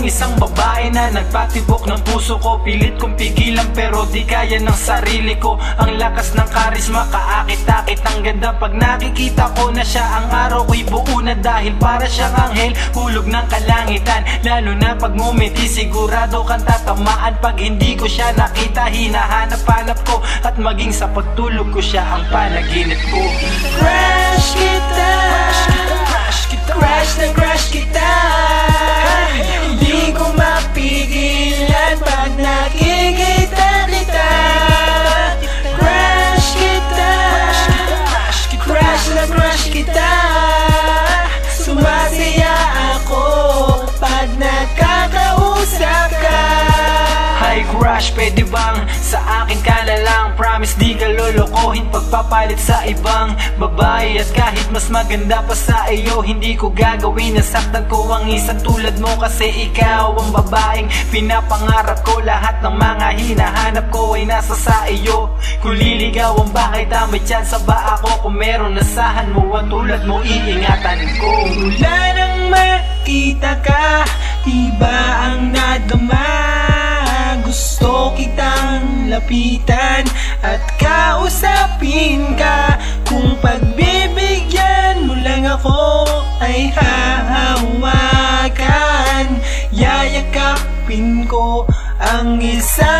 ang isang babae na nagpatibok ng puso ko. Pilit kong pigilan pero di kaya ng sarili ko. Ang lakas ng karisma, kaakit-akit ang ganda. Pag nakikita ko na siya, ang araw ko'y buo na. Dahil para siyang anghel, hulog ng kalangitan. Lalo na pag ngumiti, sigurado kang tatamaan. Pag hindi ko siya nakita, hinahanap-hanap ko. At maging sa pagtulog ko siya ang panaginip ko. Crush kita, crush na crush kita. Hindi ko mapigilan pag nakikita kita. Crush kita, crush na crush kita. Sumasaya ako pag nakakausap ka. Hi crush, pwede bang sa akin ka na lang? Promise di ka lolokohin pagpapalit sa ibang babae. At kahit mas maganda pa sa iyo, hindi ko gagawin na saktan ko ang isang tulad mo. Kasi ikaw ang babaeng pinapangarap ko. Lahat ng mga hinahanap ko ay nasa sa iyo. Kung liligawan ba kita, may tsansa ba ako? Kung meron nasahan mo at tulad mo, iingatan ko. Mula nang makita ka, iba ang nadama. Gusto kitang lapitan at kausapin ka. Kung pagbibigyan mo lang ako ay hahawakan. Yayakapin ko ang isa